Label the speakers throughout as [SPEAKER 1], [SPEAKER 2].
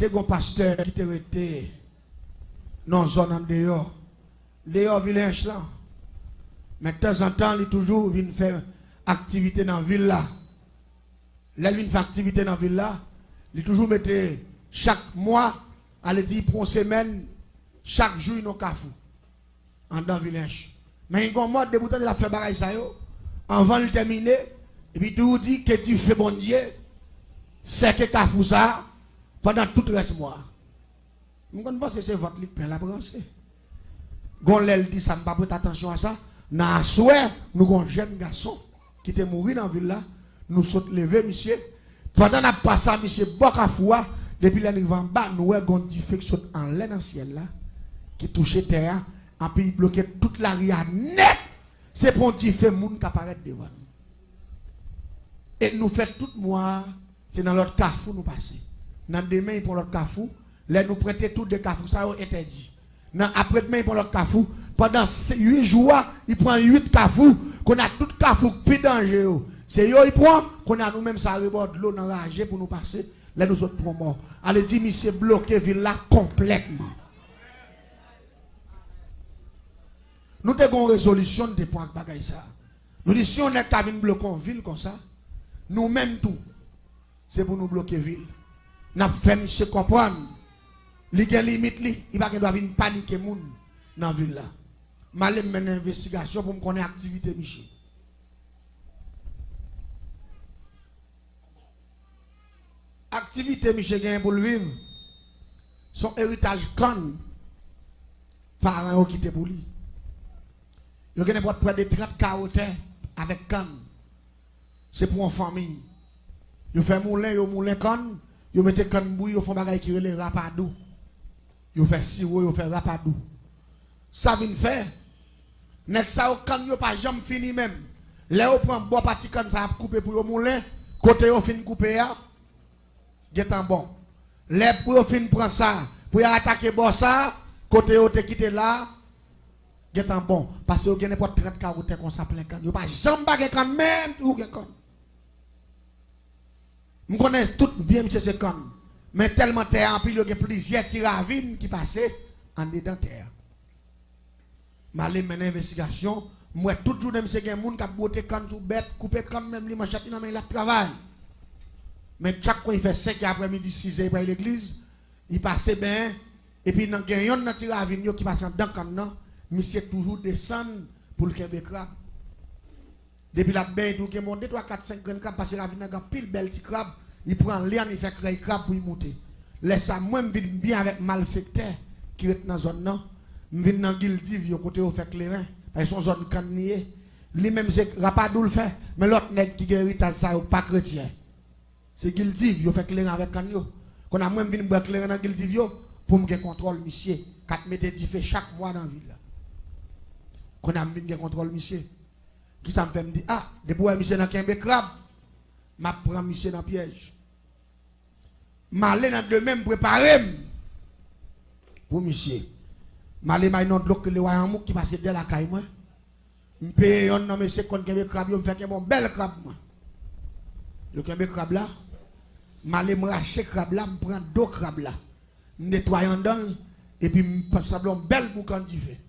[SPEAKER 1] t'es un pasteur qui te été dans zone en dehors. Dehors village là. Mais de temps en temps, il toujours vient faire activité dans la ville là. Là, il vient faire activité dans la ville là. Il toujours mettait chaque mois, allez dire pour une semaine, chaque jour, il y a un cafou. En dans le village. Mais il y a un mode de bouton de la faire bagaille ça yo. Avant de terminer, et puis tout dit que tu fais bon Dieu, c'est que cafou ça pendant tout le reste mois. Je pense que c'est votre lit plein la branche. Gonlel dit ça, ne pas prêter attention à ça. Dans la soirée, nous avons un jeune garçon qui était mort dans la ville là. Nous sommes levés, monsieur. Pendant qu'on a passé, monsieur Bokafoua, depuis l'arrivée en bas, nous avons une diffection en l'air dans le ciel là, qui touchait terre, et puis il bloquait toute la ria net. C'est pour dire que monde qui apparaît devant nous. Et nous faisons tout mois, c'est dans l'autre carrefour nous passer. Dans demain, pour l'autre carrefour, là nous prêtons tout des carrefours, ça a été dit. Après demain, pour l'autre carrefour, pendant 8 jours, il prend 8 carrefours, qu'on a tout carrefour plus dangereux. C'est eux il prend, qu'on a nous-mêmes ça reborde l'eau dans la rage pour nous passer, là nous autres pour mort. Allez dire, monsieur bloqué ville là complètement. Nous avons une résolution de points de ça. Nous disons, si on est qu'à venir bloquer une ville comme ça, nous-mêmes tout, c'est pour nous bloquer la ville. Nous avons fait monsieur comprendre. Il y a des limites, il va doit venir paniquer les gens dans la ville là. Je vais mener une investigation pour me connaître l'activité Michel. Activité Michel gagne pour le vivre. Son héritage con parents qui étaient pour lui. Il y a près de 30 carottes avec canne. C'est pour une famille. Il fait moulin canne. Il met canne bouille, il fait des choses qui relèvent rapadou. Il fait sirop, il fait rapadou. Ça vient faire. Nek ça canne yo pas jamais fini même. Là on prend bois parti canne ça couper pour yo moulin, côté yo fin couper ya. Getan bon. Là pour yo fin prend ça, pour attaquer bois ça, côté yo te quitter là. Getan bon parce que yo gen n'importe 30 carottes comme ça plein canne. Yo pas jamais baguer canne même ou gen canne. Je connais tout bien monsieur ce canne. Mais tellement terre en pile, il y a plusieurs tiravines qui passaient en dedans terre. Je vais mener une investigation. Moi, toujours, je suis un monde qui a botté canne sous bête, coupé canne, même les manchettes, il a travail. Mais chaque fois, il fait 5 après-midi, 6 heures après l'église, il passe bien. Et puis, il y a un tiravine qui passe dans canne, monsieur toujours descend pour le Québec crabe. Depuis la bain, il y a 2, 3, 4, 5 crabes, parce que la ville a pile belle petit crabe. Il prend l'air, il fait créer crabe pour y monter. Laisse ça, moi, je vis bien avec malfecteur qui est dans la zone. Je vis dans Gildiv, côté où fait clairin. Parce que son zone cannier. Lui-même, c'est Rapadou le fait. Mais l'autre nègre qui est héritage, ça, pas chrétien. C'est Gildiv, il fait clairin avec canio. Qu'on a même venu boire clairin dans Gildiv pour me contrôle, monsieur. 4 mètres de fait chaque mois dans la ville. Qu'on a venu contrôle, monsieur. Qui ça me fait me dire, ah, depuis que monsieur n'a qu'un crabe. Ma prend monsieur dans le piège. Malé dans de même préparé pour monsieur. Malé m'a non de l'eau que le royaume qui passe de la caille moi. M'paye on non monsieur kon kembe crabe me fait un bon bel crabe moi. Le kembe crabe là. Malé me racher crabe là, me prend 2 crabes là. Nettoyant dedans et puis me sablon bel boucan d'y fait.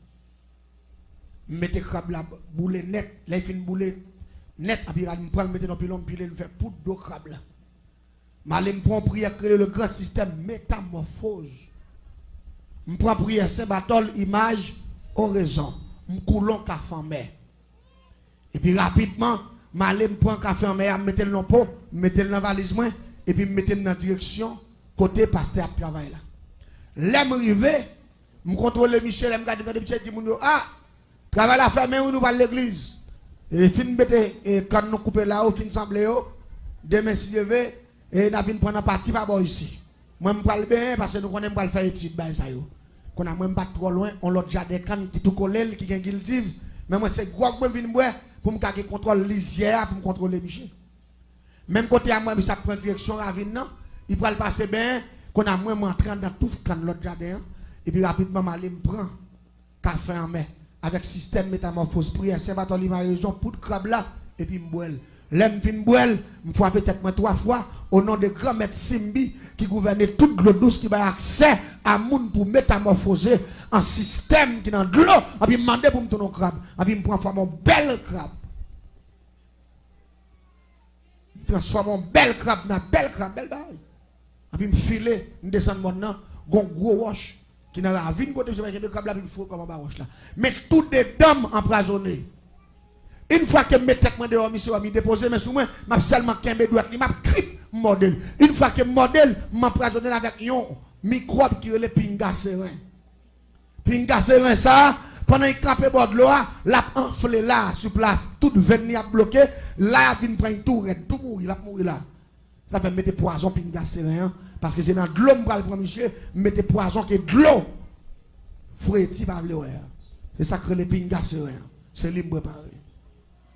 [SPEAKER 1] Mettez crabe là boule net, là il fin boule net, et puis il prend mettre dans pilon, puis il fait poudre d'eau crabe là. Malé me prend prière créer le grand système métamorphose. Me prend prière Saint Barthol image oraison. Me coulon café en mer. Et puis rapidement, malé me prend café en mer, mettre le pot, mettre le dans valise moi et puis mettre dans direction côté pasteur à travail là. Là me rivé, me contrôler Michel, me garder Michel dit mon ah, travail la fermé ou nous pas l'église. Et fin bête et quand nous couper là au fin semblé demain si je vais et n'a vinn prendre parti pas bon ici. Moi me parle bien parce que nous connaissons pas le faire étude ba ça yo. Qu'on a même pas trop loin, on l'autre jardin can qui tout collé qui gagne guildive, mais moi c'est gros moi vinn boire pour me garder contrôle lisière pour me contrôler Michel. Même côté à moi ça prend direction ravine non, il va le passer bien qu'on a moi entrant dans tout can l'autre jardin et puis rapidement aller me prend café en main avec système métamorphose prière Saint Bartholomew région pour crabe là et puis m'boile L'aime fin boel, me fois peut-être moi 3 fois au nom de grand maître Simbi qui gouvernait toute l'eau douce qui a accès à moun pour métamorphoser un système qui dans de l'eau, et puis me demander pour me tourner crabe, et puis me prendre mon bel crabe. Transforme mon bel crabe dans bel crabe, bel bail. Et puis me filer, me descendre maintenant, gon gros roche qui n'a la vie côté de crabe là, puis me faut comme un roche là. Mais tout des dames empoisonnées. Une fois que mes têtes dehors, monsieur, me déposer, mais sous moi, m'a seulement qu'un droite, m'a crip modèle. Une fois que modèle, m'empoisonné avec un microbe qui est le pinga serein. Pinga serein, ça, pendant qu'il campe bord de l'eau, l'a enflé là, sur place, toute veine a bloqué, là, il vient prendre tout mourir, là, mourir là. Ça fait mettre poison pinga serein, parce que c'est dans de l'eau, je prendre monsieur, mettre poison qui est de l'eau. Fouetti par le c'est ça que le pinga serein. C'est libre préparé.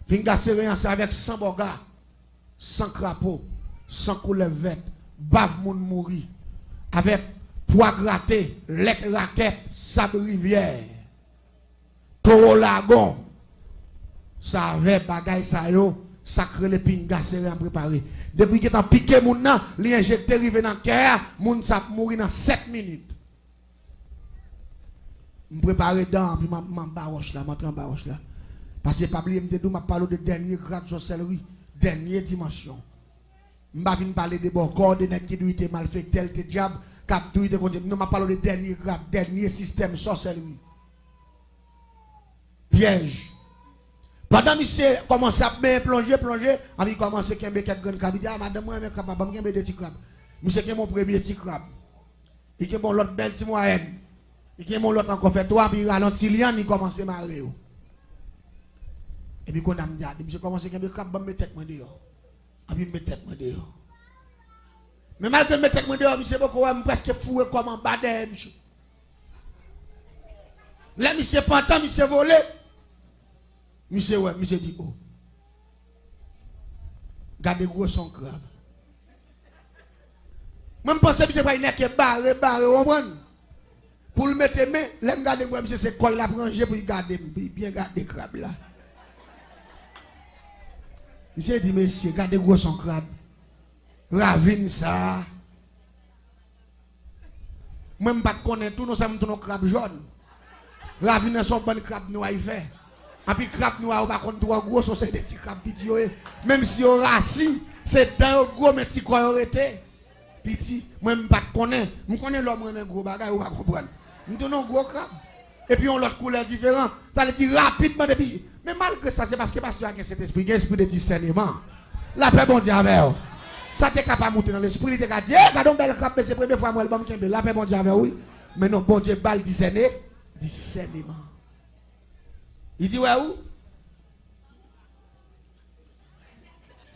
[SPEAKER 1] Pinga serein, c'est avec 100 bogas, 100 crapauds, 100 couleurs vertes, bave moun mouri, avec poids gratté, lettres raquettes, sable rivière, taureau lagon, ça avait bagay ça yo, sacré le pinga serein préparé. Depuis que t'as piqué moun nan, li injecté rive dans cœur, moun sa mouri dans 7 minutes. Je prépare dedans, puis je baroche là, je baroche là. Parce que pas oublier me dit m'a parlé de dernier grade de sorcellerie, dernière dimension. M'a vinn parler de bon corps de qui doit être mal fait tel diable, cap doit être contre nous m'a parlé de dernier grade, dernier système sorcellerie. Piège. Pendant monsieur commence à bien plonger, il commence à kembe quelques grands crabes, il dit ah madame moi capable me kembe des petits crabes. Monsieur qui est mon premier petit crabe. Il qui est mon l'autre belle petit moyenne. Il qui est mon l'autre encore fait toi puis ralentit lian, il commence à marrer. Et puis quand on me dit, monsieur commence à me crabe, me tête moi dehors. Et puis me tête moi dehors. Mais malgré me tête moi dehors, monsieur beaucoup presque fou comme en bas de monsieur. Là monsieur pantan, monsieur volé. Monsieur ouais, monsieur dit oh. Gardez gros son crabe. Même pense monsieur pas une barre, on prend. Pour le mettre main, l'aime garder moi monsieur c'est colle la ranger pour garder bien garder crabe là. Monsieur dit, monsieur, gardez gros son crabe. Ravine ça. Même pas de connaître tout, nous sommes tous nos crabes jaunes. Ravine son bon crabe noir il fait. Et puis crabe noir, on va contre trois gros, c'est des petits crabes petits. Même si on rassis, c'est dans gros, mais petits quoi on était. Petit, moi même pas de connaître. Je connais l'homme, mais gros bagage, on va comprendre. Nous donnons gros crabe. Et puis on l'autre couleur différente. Ça veut dire rapidement depuis. Mais malgré ça, c'est parce que pasteur a cet esprit, de discernement. La paix, bon Dieu, avec vous. Ça t'es capable de monter dans l'esprit, il t'a dit, eh, regardons belle crabe, c'est la première fois que je me la paix, bon Dieu, avec oui. Mais non, bon Dieu, balle discernement. Il dit, ouais, où?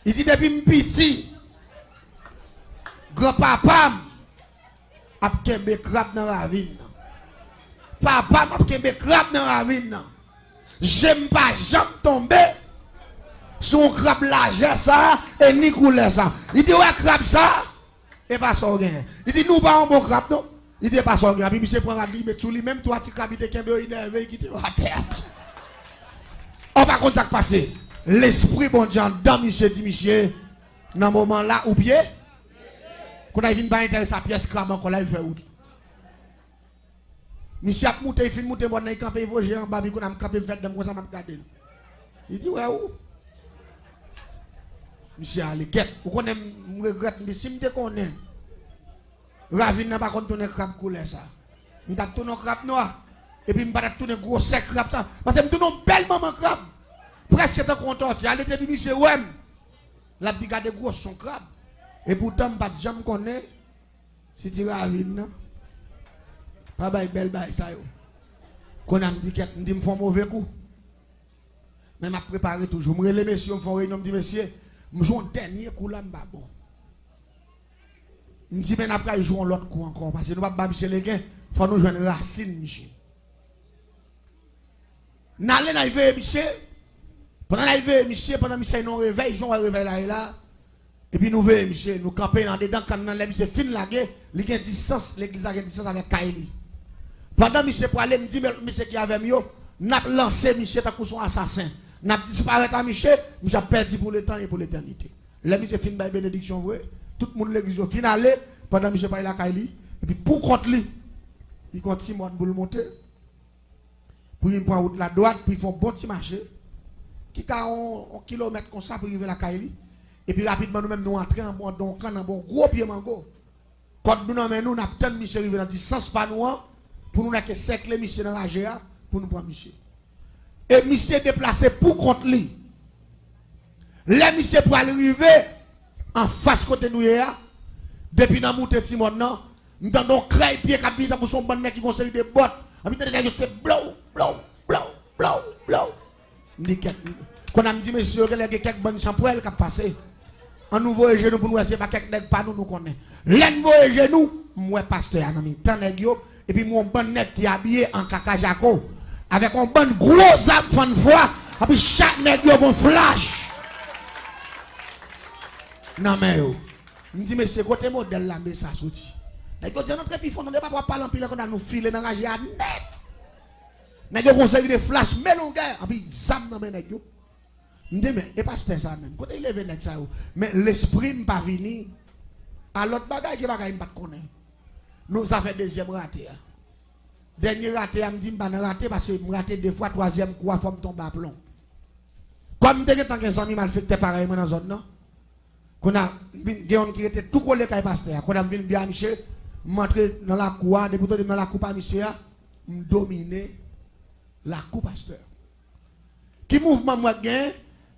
[SPEAKER 1] Il dit, depuis petit, grand-papa a kembe crabe dans la ravine. Papa m'a kembe crabe dans la ravine. J'aime pas jamais tomber sur un crabe large ça et ni couler ça. Il dit ouais crabe ça et pas ça gain. Il dit nous pas un bon crabe non. Il dit pas ça gain. Puis monsieur prend lui mais tout lui même toi tu crabe te kembe énervé qui te à terre. On va contre ça passer. L'esprit bon Dieu dans monsieur dit monsieur dans moment là ou pied. Quand il vient pas intéresser sa pièce crabe encore là il fait où? Monsieur a monté, il fait monter, il a campé, il va en bas, il a campé, il fait de moi, ça m'a regardé. Il dit, ouais, où? Monsieur a les quêtes. Vous connaissez, je regrette, si je connais, Ravine n'a pas tourné crabe couleur ça. Je vais tourner crabe noir, et puis je vais tourner gros sec crabe ça. Parce que je tourne belle maman crabe. Presque tant content, il a dit, monsieur, ouais, la dit, garde gros son crabe. Et pourtant, je ne sais pas connais, si tu Ravine, non? Pas belle bail ça yo. Quand on me dit que me font mauvais coup. Mais m'a préparé toujours. Me les messieurs me font réunion me dit monsieur, me joue un dernier coup là m'ba bon. Me dit mais après jouer l'autre coup encore parce que nous pas monsieur les gains, faut nous joindre racine monsieur. N'allez na veille monsieur. Pendant la veille monsieur, pendant monsieur non réveil, joue réveil là et là. Et puis nous veillons monsieur, nous camper dans dedans quand nous monsieur fin la guerre, il y a distance, l'église a une distance avec Kaili. Pendant monsieur pour aller me dit monsieur qui avait mieux, n'a lancé monsieur ta son assassin. n'a disparu à Michel, Michel perdu pour le temps et pour l'éternité. Là, Michel fin by bénédiction vrai, tout le monde l'église finale pendant Michel parle la Kaili et puis pour contre lui, il continue pour le monter. Puis il prend route la droite, puis ils font bon petit marché qui a un kilomètre comme ça pour arriver à la Kaili et puis rapidement nous-mêmes nous entrons en bon donc en bon gros pied mango. Quand nous nous n'a tant Michel arrivé dans distance pas nous pour nous n'a que cercle Michel dans la GA pour nous prendre Michel. Et Michel déplacé pour contre lui. Là Michel pour arriver en face côté nous depuis dans monter Timon non, nous dans craie pied capitaine pour son bon mec qui conseille des bottes. Habitez les gars c'est blow. Quand on me dit monsieur il y a quelques bonnes champoelles qui passé. En nouveau genou pour nous c'est pas quelques nèg pas nous connaît. L'envo genou moi pasteur en ami tant nèg yo et puis mon bon nèg qui habillé en caca jaco avec un bon gros âme fan foi et puis chaque nèg yo bon flash. Non mais yo me dit monsieur côté modèle là mais ça sorti. Nèg yo dit notre puis fond on pas pour parler en pile qu'on a nous filer dans rager net. Nèg yo conseil de flash melon gars et puis zam dans nèg yo. Mais et pas ça même. Quand il levé ça mais l'esprit pas venu à l'autre bagaille qui bagaille pas connaît. Nous avons fait deuxième raté. Dernier raté me dit pas raté parce que me raté deux fois troisième quoi faut me tomber à plomb. Comme dès que tant que animal fait pareil dans zone non. Qu'on a gagne qui était tout collé kay pasteur. Qu'on a vinn bien Michel m'entrer dans la cour depuis dans la cour pas Michel me dominer la cour pasteur. Qui mouvement moi gagne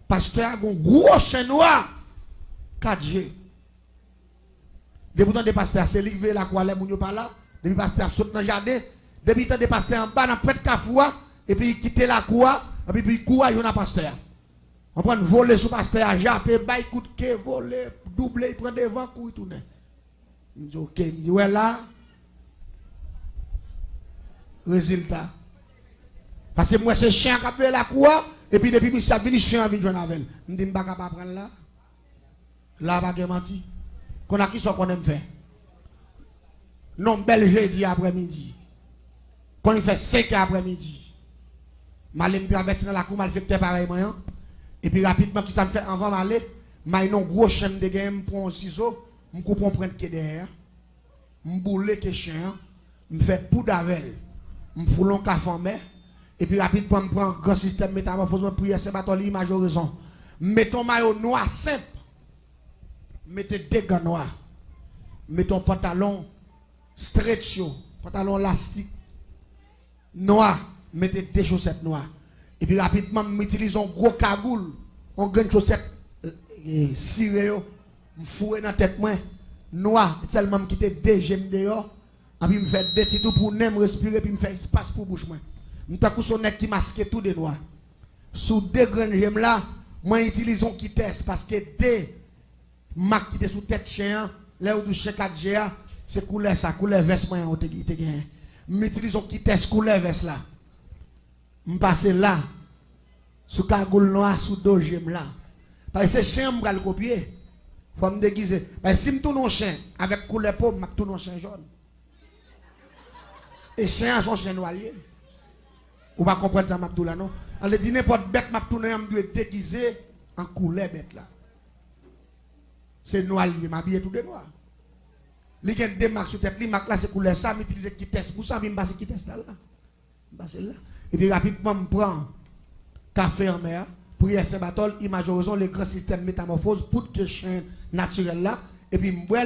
[SPEAKER 1] pasteur a un gros chien noir 4G. Depuis tant de pasteur c'est livré la quoi les moun pas là, depuis pasteur saute dans jardin, depuis tant de pasteur en bas dans près de Kafoua et puis quitter la cour et puis cour y a pasteur. On prend voler sous pasteur à japper bail coup de quai voler doubler il prend devant coup il tourner. Il dit OK, il dit ouais là résultat. Parce que moi c'est chien qui a fait la cour et puis depuis ça vient chien vient joindre avec. Me dit pas capable prendre là. Là pas de menti. Qu'on a qui soit qu'on aime faire. Non bel jeudi après-midi. Quand il fait 5 heures après-midi. Mal me traverser dans la cour mal fait pareil moi. Et puis rapidement qui ça me fait avant m'aller, m'a une gros chaîne de game pour un ciseau, me coupe on prendre que derrière. Me boule que chien, me fait poudre avec. Me foulon café en mer. Et puis rapidement, je prends un grand système métamorphose, je prie c'est pas l'image horizon. Mettons maillot noir simple. Mettez deux gants noirs. Mettons pantalon stretch, pantalon élastique noir. Mettez deux chaussettes noires. Et puis rapidement, j'utilise un gros cagoule, un grand chaussette ciré, je fouille dans la tête noir, seulement quitter deux gemmes dehors. Et puis je fais deux petits pour me respirer, puis je fais espace pour bouche. Je suis un nez qui masque tout de noir. Sous deux grandes gemmes là, moi j'utilise un qui teste parce que deux marques qui étaient sous tête chien, là où du chien 4G, c'est couleur ça, couleur veste moi on te gagne. J'utilise un qui teste couleur veste là. Je passe là, sous cagoule noir, sous deux gemmes là. Parce que c'est chien, je vais le copier. Il faut me déguiser. Parce que si je tourne un chien avec couleur peau, je tourne un chien jaune. Et chien sont chien noir. Ou pas comprendre ça, Mabdoula, non? On le dit n'importe bête, je tourne, je dois déguiser en couleur bête là. C'est noir, je m'habille tout de noir. Il y a des marques sur tête, les marques là, c'est couleur ça, je utilise qui teste. Pour ça, je passe qui teste là. Et puis rapidement, je prends café en mer, prière Saint-Barthol, image horizon, les grands systèmes métamorphose, pour que chien naturel là. Et puis je bois,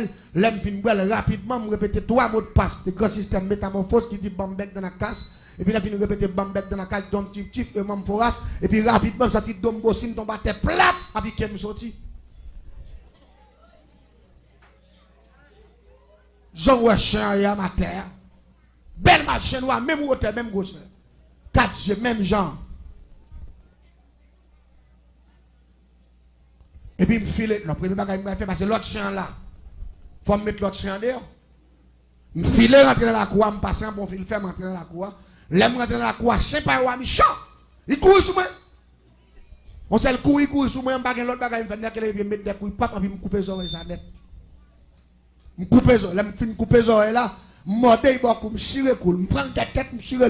[SPEAKER 1] rapidement, je répète 3 mots de passe, le grand système métamorphose qui dit bambek dans la casse. Et puis là, je répète bambek dans la casse, donc tif, et mam foras. Et puis rapidement, ça dit dombo sim, tombe à terre, plap, et puis qu'elle me sortit. Je vois chien à ma terre. Belle marche noire, même hauteur, même grosseur. 4G, même genre. Et puis, je me file, le premier bagage que je fais, parce que l'autre chien là, il faut me mettre l'autre chien dehors. Je me file, rentrer dans la cour, je me passe un bon fil, je rentrer dans la cour. Là, je rentre dans la cour, chien pas ou méchant. Il court sur moi. On sait le court, il court sur moi, je l'autre bagage, je me mettre des couilles, papa, puis je me coupe les oreilles, ça net. Je me coupe les oreilles, là, je me coupe les oreilles là. Mordé beaucoup, me chire cool, me prendre ta tête, me chire.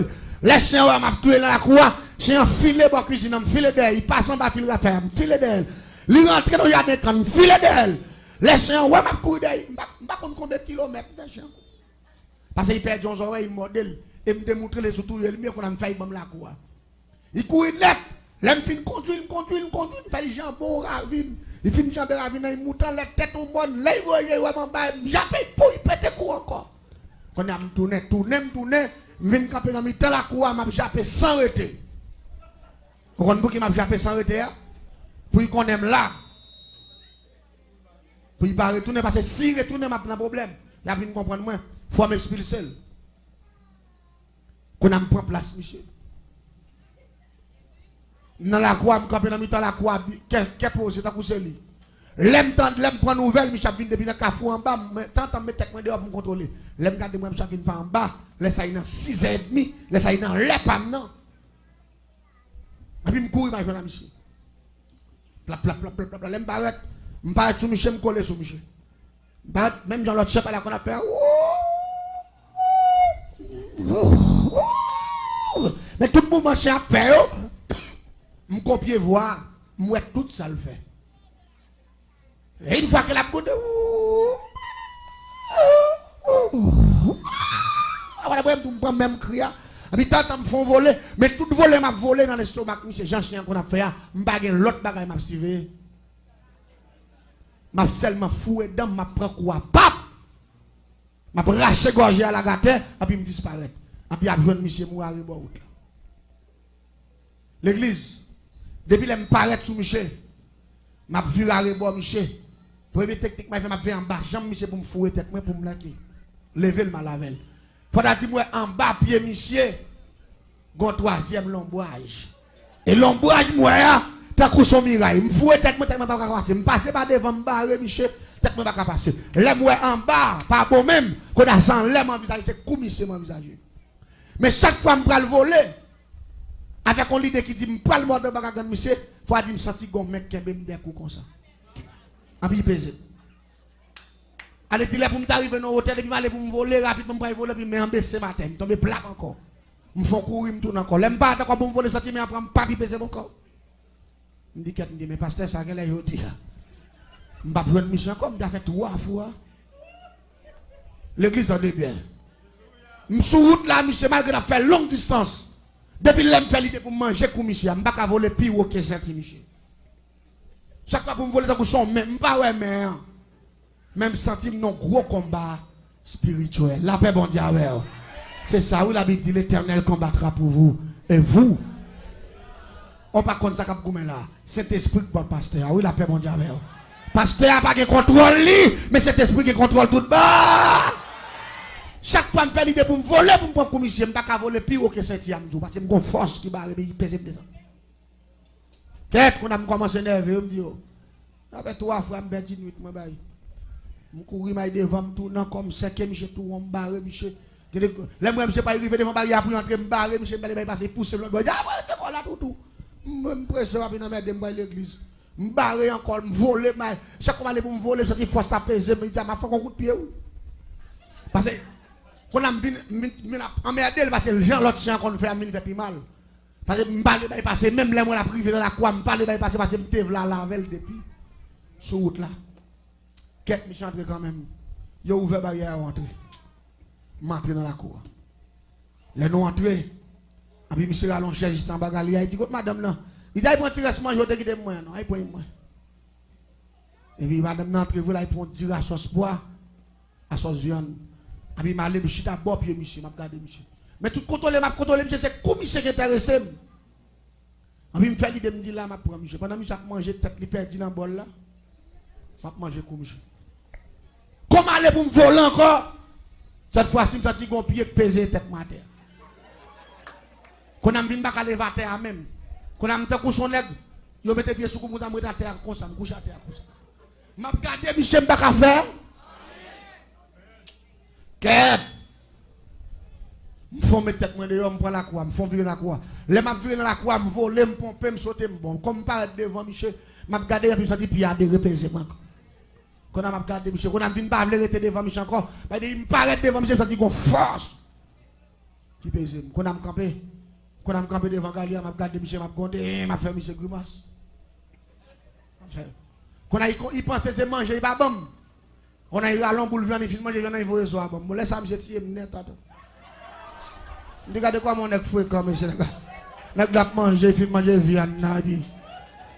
[SPEAKER 1] Les chiens m'a tué dans la cour, j'ai un filet pour cuisine, un filet d'elle, il passe en bas, fil à faire, filet d'elle. Il rentre dans le jardin, un filet d'elle. Les chiens, ouais, ma couille d'elle, je ne sais pas combien de kilomètres, les chiens. Parce qu'il perd son oreille, il modèle, et me démontre les autres, il mieux qu'on a fait, il la cour. Il court net, l'aime fin conduire, il fait le jambon ravine. Il finit jambon ravine, il monte la tête au monde, là il voit, j'appelle pour il pète coup encore. Quand on a tourné, je viens camper dans la cour, je jappé sans arrêter. Vous comprenez qui m'a jappé sans arrêter? Pour qu'on aime là. Pour ne pas retourner, parce que si il retourne, il y a un problème. Il y a une comprendre moi. Il faut m'expulser. Qu'on a pris place, monsieur. Dans la cour, je camper dans la cour, qu'est-ce que c'est que c'est lui? L'aime prendre nouvelle, je viens depuis le cafou en bas, tant que je mets dehors pour me contrôler. L'aime garder moi, je viens pas en bas, laisse ça dans 6h30, laisse ça dans l'EPAM, non. Et puis je cours, je vais monsieur. Plap, l'aime barrette, je barrette sur Michel, je colle sur Michel. Même dans l'autre chef, là qu'on a fait, mais tout le monde marche à faire, je copie voir, moi tout ça le fait. Et une fois que la boude, voilà, même crier. Habitant me font voler, mais tout voler m'a volé dans l'estomac. C'est Jean Chien qu'on a fait, m'baguer l'autre bagaille m'a suivi. M'a seulement foué dedans, m'a prend quoi, pap! M'a raché gorgé à la gâte, et puis me disparaît. Et puis a besoin de monsieur Mouari Bout. L'église, depuis que je me paraît sous Michel, m'a vu à Rebo Michel. Première technique, m'a fait en bas, jambe Michel pour me fouer tête, pour me laquer. Lever le malavel. Faudra dire moi en bas pied Michel, gon troisième l'ombrage. Et l'ombrage moi t'as coup son miraille, me fouet tête moi tellement pas passer, me passer pas devant me barrer Michel, tête moi pas passer. Là moi en bas, pas bon même, qu'on a sans l'aime en visage, c'est comme Michel mon visage. Mais chaque fois me pral voler avec un leader qui dit me pral mort de bagarre Michel, faut dire me sentir gon mec qui me des coups comme ça. En puis pesé. Allez dire pour m'arriver dans l'hôtel et puis aller pour me voler rapidement pour voler puis me embêter matin, me tomber plaque encore. Me font courir me tourner encore. L'aime pas d'accord pour me voler sortir mais après me pas peser mon corps. Me dit qu'elle me dit mais pasteur ça qu'elle est jodi. Me pas prendre mission comme m'a fait 3 fois. L'église en est bien. Me sur route là monsieur malgré fait longue distance. Depuis l'aime fait l'idée pour manger comme monsieur, me pas voler pire que senti monsieur. Chaque fois pour me voler dans son même pas ouais mais même senti non gros combat spirituel. La paix bon Dieu avec. C'est ça où la Bible dit l'Éternel combattra pour vous et vous. On pas contre ça comme goumé là. Cet esprit qui porte pasteur. Oui la paix bon Dieu avec. Pasteur a pas de contrôle lui, mais cet esprit qui contrôle tout bas. Chaque fois me fait l'idée pour me voler pour me prendre commission, me pas voler pire que septième jour parce que me force qui va il pèse dedans. Qu'est-ce qu'on a commencé à nerver me dit avec 3 fois me bête nuit moi bail. Je courir devant me tourner comme 5e monsieur tout on barre monsieur. Les moi monsieur pas arrivé devant barrière pour entrer me barrer monsieur pas passer pousser l'autre. Ah c'est quoi là tout. Me presser rapide dans mettre dans l'église. Me barrer encore me voler chaque fois aller pour me voler sorti force à peser me dit m'a fait un coup de pied. Parce que quand on a emmerdé parce que les gens l'autre chien qu'on fait me fait plus mal. Parce que me parler passer même les moi la privé dans la croix me parler passer parce que me tève la lavel depuis sur route là. Quelques mich entré quand même. Ils ont ouvert barrière à entrer. M'entrer dans la cour. Les nous entrés. Et puis monsieur allons chercher juste en bagarre. Il dit madame là, il dit prend tirage manger de quitter moi non, il prend moi. Et puis madame n'entre vous là il prend dire à sauce pois, à sauce viande. Et puis m'aller me chita bord pied monsieur, m'a regarder monsieur. Mais tout contrôler monsieur c'est comme monsieur qui intéressé. Et puis me fait l'idée me dit là m'a prend monsieur. Pendant monsieur a mangé tête li perdu dans bol là. M'a manger comme monsieur. Comment aller pour me voler encore? Cette fois-ci, je me suis dit pied qui pèse tête ma terre. Quand on vient pas lever à terre même. Quand on a son leg, je mets pied sur le à terre comme ça, je couche à terre comme ça. Je regarde Michel pas faire. Qu'est-ce? Je fais mettre tête moi dehors, je prends la croix, je fais virer la croix. Les m'a virer dans la croix, je vole, je pompe, je saute, je bon. Comme pas devant Michel, je regarde et puis je dis puis à des repéser moi. Quand on a regardé Michel, quand on a vu pas arrêter devant Michel encore, il me paraît devant Michel, ça dit qu'on force qui pèse. Quand on a campé, Quand on a campé devant Galia, m'a regardé monsieur, m'a compté, m'a fait monsieur grimace. Quand il pensait c'est manger, il pas bon. On a eu à l'on pour le venir, il filme, il vient, il voit les oies. Bon, laisse ça, monsieur, tirer, net, attends. Regardez quoi mon nec fouet comme monsieur, nec a mangé, il filme, manger viande,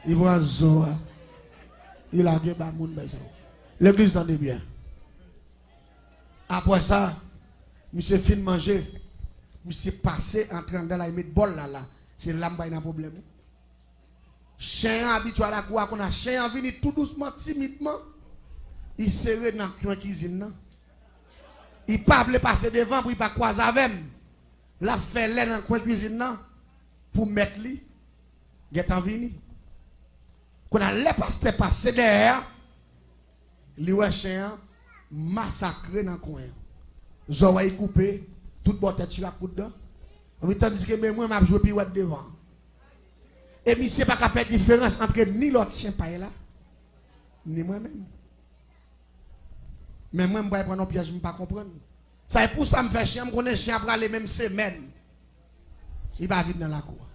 [SPEAKER 1] il voit zoa. Il a gagné, bah, moun, l'église tendait bien. Après ça, monsieur film manger, monsieur passé en train de la mettre bol là. C'est là qu'il y a un problème. Chien habitué à la cour, qu'on a chien venu tout doucement, timidement. Il serrait dans la cuisine. Il ne peut pas passer devant pour ne pas croiser avec lui. La fait l'air dans la cuisine pour mettre lui. Il est en vini. Quand on a passé derrière, il y a un chien massacré dans le coin. Zoé coupé, tout le tête sur la coude dedans. Tandis que moi, je joue pirouette devant. Et je ne sais pas qu'à faire différence entre ni l'autre chien là, ni moi-même. Mais moi, je ne vais pas prendre un piège, je ne vais pas comprendre. Ça est pour ça que je me fais chien, je connais chien après les mêmes semaines. Il va vite dans la cour.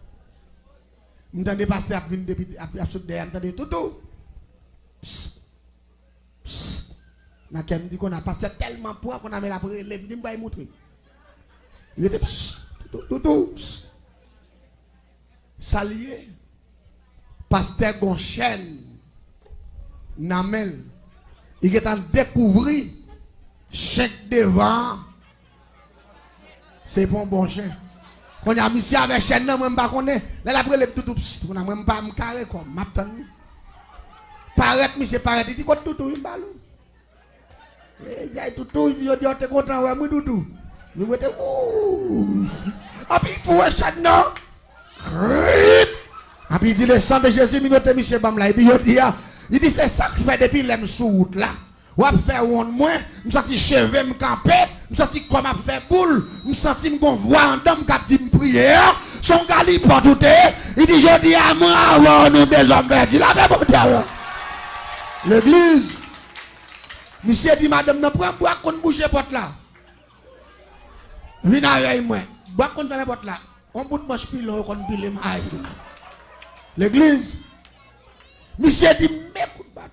[SPEAKER 1] Je me dis, pasteur, je viens depuis derrière, je me dis, tout. Je me dis qu'on a passé tellement poids qu'on a mis la prière, je me dis, je vais montrer. Il était, tout. Salier, pasteur Gonchen, Namel, il est en découvrir chèque devant, c'est bon chien. Quand il y a mis avec chien, moi je ne connais pas. Là, après, tout, on a même pas me carré comme, m'a tenu. Paraît, monsieur, paraît, il dit, quoi, tout, il balou. Il dit, tout, il dit, tu es content, ouais, moi, tout. Nous mettons, ouh. Et puis, il faut un chien, non? Et puis, il dit, le sang de Jésus, il dit, monsieur, Bamla, il dit, c'est ça que je fais depuis l'aime sous route là. Ou à faire ou moins, je me sens cheveux me camper, je me sens comme à faire boule, je me sens me voix en dame qui dit me prier, son gars il porte tout il dit je dis à moi avant nous des hommes il a fait bon l'église. Monsieur dit madame ne prend bois qu'on bouger porte là. Viens avec moi. Bois qu'on ferme porte là. On bout de manche pilon qu'on pile maille. L'église. Monsieur dit mais coup de batte.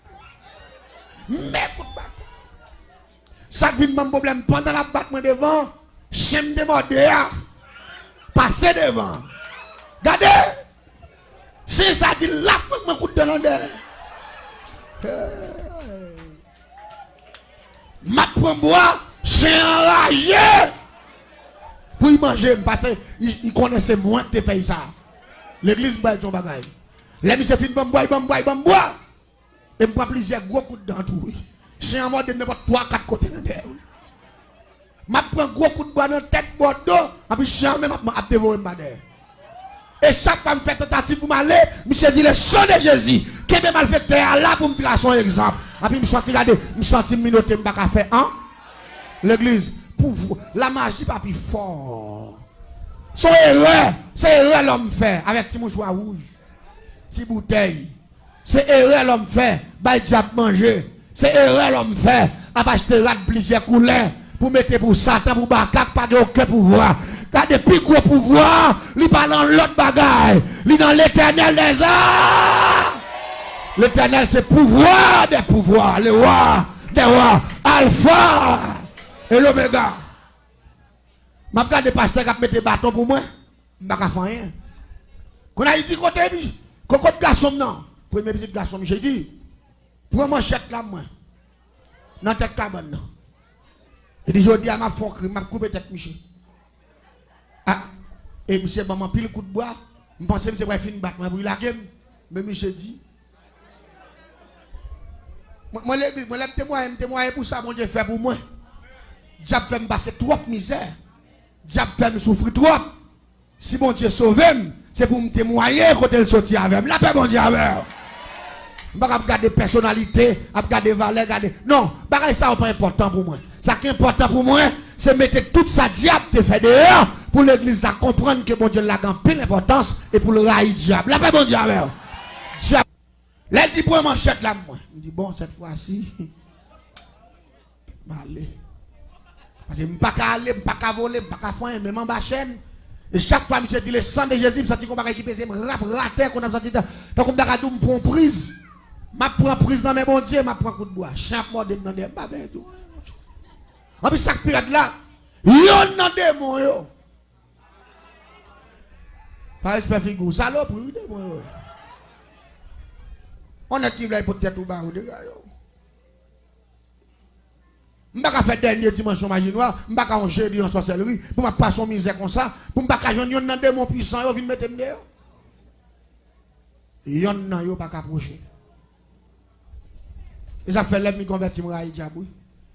[SPEAKER 1] Ça vient mon problème pendant la batte moi devant, j'aime demander passer devant. Regardez, c'est ça dit là faut me coup de l'endroit. Ma prend bois, c'est enragé. Pour y manger parce qu'il connaissait moins que fait ça. L'église baille son bagage. Les monsieur fin bon bois. Et je prends plusieurs gros coups de dents tout. J'ai un mode de n'importe 3-4 côtés de terre. Je prends gros coups de bois dans la tête, bordeaux, et puis je même à dévorer ma terre. Et chaque fois que je fais tentative pour m'aller, je dis le sang de Jésus, qui est malfaiteur là pour me tracer un exemple. Et puis je me sens, regardez, je me sens minute, je ne peux pas faire un. L'église, pour vous, la magie pas plus fort. Son erreur, c'est erreur l'homme fait, avec petit mouchoir rouge, petit bouteille. C'est erreur l'homme fait, bah diable manger. C'est erreur l'homme fait, à acheter plusieurs couleurs pour mettre pour Satan, pour Bakak, pas de aucun pouvoir. Car depuis gros pouvoir, il pas dans l'autre bagaille, il dans l'éternel des arts. L'éternel c'est pouvoir des pouvoirs, le roi des rois, Alpha et l'Oméga. Je regarde des pasteurs qui mettent des bâtons pour moi, je ne peux pas faire rien. Quand on a dit côté, côté garçon non. Premier petit garçon, j'ai dit, prends manchette là, moi, dans tête cabane. Il dit, je dis à ma fond, je m'a coupé tête, monsieur. Ah, et monsieur, maman, pile le coup de bois, je pense que monsieur va finir battre, mais la game, mais monsieur dit, moi, je témoigne pour ça, mon Dieu fait pour moi. Diable fait me passer trop de misère. Diable fait me souffrir trop. Si mon Dieu sauve, c'est pour me témoigner quand il sortit avec moi. La paix, mon Dieu, avec moi. Je ne vais pas regarder personnalité, regarder valeur, regarder. Non, ça n'est pas important pour moi. Ce qui est important pour moi, c'est mettre toute sa diable te fait dehors pour l'église de comprendre que mon Dieu l'a en pile importance et pour le railler diable. La paix, mon Dieu, avec moi. Diable. Là, il dit pour manchette là, moi. Je dis bon, cette fois-ci, je vais aller. Parce que je ne peux pas aller, je ne peux pas voler, je ne peux pas faire, même en bas chaîne. Et chaque fois, je dis le sang de Jésus, je sens qu'on va récupérer, je raté, qu'on a senti, donc on m'a dit, je prends prise. Je prends prise dans mes bons dieux, je prends coup de bois. Chaque mois, je me demande, pas bien tout. En plus, chaque période là, yon nan démon yo. Pas espèce figure, saloperie démon yo. On a qui veut pour tête ou bas ou de gars yo. M'pa faire dernier dimanche magie noire, m'pa ka jeudi en sorcellerie, pour m'a pas son misère comme ça, pour m'pa ka yon nan démon puissant yo vinn mettre me dehors. Yon nan yo pas approcher. Et ça fait l'aime me convertir moi Djabou.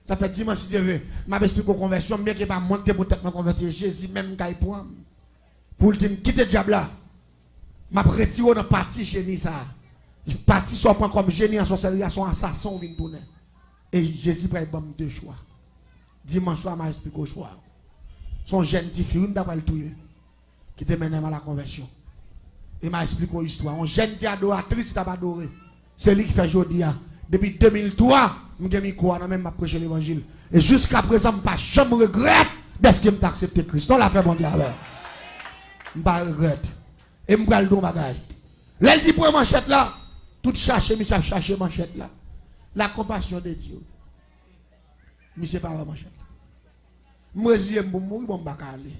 [SPEAKER 1] Ça fait dimanche si Dieu veut, m'a expliqué conversion, bien que pas monter pour tête me convertir Jésus même kay pour le quitter diable là. M'a retiré dans partie génie ça. Parti soit pas comme génie en sorcellerie, son assassin vient tourner. Et Jésus prend deux choix. Dimanche soir, m'a expliqué au choix. Son jeune petit fille, d'après le tout, qui te mène à la conversion. Et m'a expliqué l'histoire. Un jeune petit adoratrice t'a adoré. C'est lui qui fait aujourd'hui. Depuis 2003, je mis quoi, même m'a prêché l'évangile. Et jusqu'à présent, je ne jamais regrette d'être que je accepté Christ. Non, la paix, mon Dieu. Je ne regrette. Et je vais le don bagaille. Là, il dit pour manchette là. Tout chercher, monsieur chercher manchette là. La compassion de Dieu. Monsieur pas manchette. Moi je pour mourir bon bakali.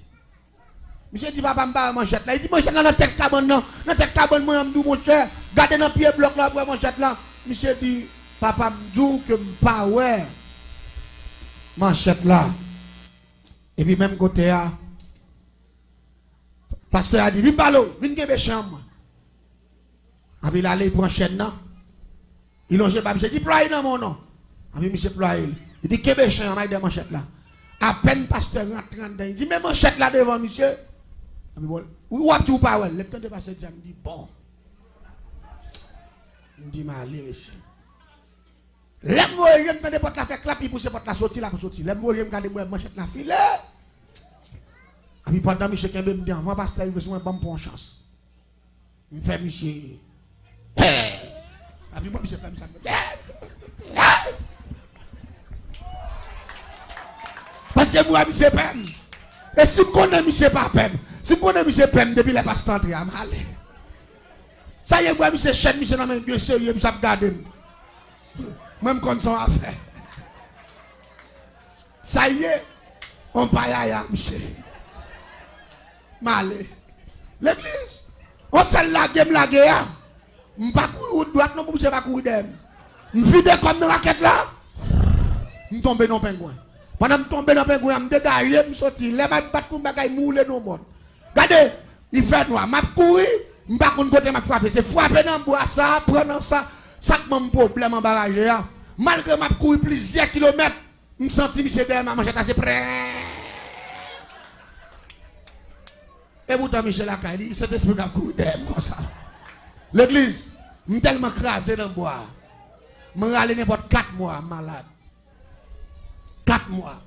[SPEAKER 1] Monsieur dit papa pas manchette là. Il dit manchette là dans tête cabane non. Dans tête cabane moi me mon cher. Gardez dans pied bloc là pour manchette là. Monsieur dit papa me dit que pas ouais. Manchette là. Et puis même côté là. Pasteur a dit viens balo, viens gebe chambre. Après, il allait pour un chaîne. Il a dit, il ploie dans mon nom. Après, monsieur ploie. Il dit, qu'est-ce que c'est un de manchette là? À peine pasteur rentre dedans. Il dit, mais manchette là devant monsieur. Où a tout pas? Le temps de passer, il me dit, bon. Il me dit, mais allez, monsieur. L'aime-moi, je me dis, porte la fait clap, il pousse porte la sortie là pour sortir. L'aime-moi, je me regarde, moi, manchette la file. Après, pendant monsieur Kembe me dit, avant pasteur, il veut se bon pour une chance. Il me fait, monsieur. Après moi, monsieur, parce que moi, monsieur Pem. Et si vous connaissez monsieur pas Pem, si vous connaissez monsieur Pem depuis les passes d'entrée, à m'aller. Ça y est, moi, monsieur Chen, monsieur, non, mais bien sérieux, monsieur, regardez. Même quand on a fait. Ça y est, on parle à monsieur. M'aller. L'église. On s'est la guerre. Je ne vais pas courir droite, non, je ne vais pas courir d'aime. Je suis vide comme une raquette là. Je tombe dans le pingouin. Pendant que je tombe dans le pingouin, je dégage, je sorti. Les mains battent pour me mouler dans le monde. Regardez, il fait noir. Je cours, je ne vais pas côté me frapper. C'est frapper dans le bois, ça, prendre ça. Ça qui m'a un problème en barrage. Malgré que je cours plusieurs kilomètres, je me sens que derrière ma manchette assez près. Et pourtant, Michel Akali, cet esprit n'a pas d'aime comme ça. L'église, je suis tellement crasé dans le bois. Je suis allé n'importe 4 mois malade. 4 mois.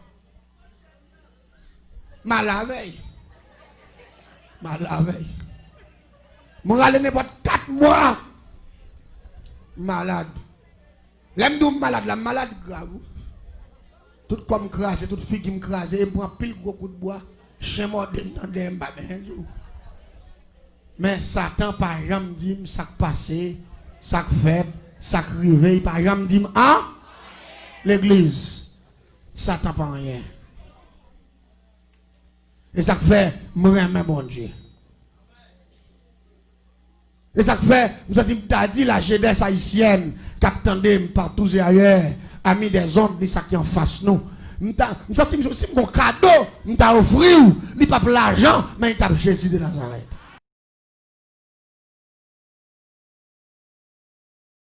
[SPEAKER 1] Malade veille. Malade veille. Je suis allé n'importe 4 mois. Malade. L'aime malade, la malade grave. Tout comme crasé, toute fille qui me crase, et prend pile gros coup de bois. Chien mort dans des mbabens. Mais Satan, par exemple, dit ça passé, ça fait, ça réveille, par exemple, dit ah, l'église, Satan pas rien. Et ça fait, moi, mon Dieu. Et ça fait, vous avez dit la jeunesse haïtienne, qu'attendez partout et ailleurs, amis des ondes, dit ça qui en face nous. Si mon cadeau, m'ta offrir, il pas l'argent, mais il t'a Jésus de Nazareth.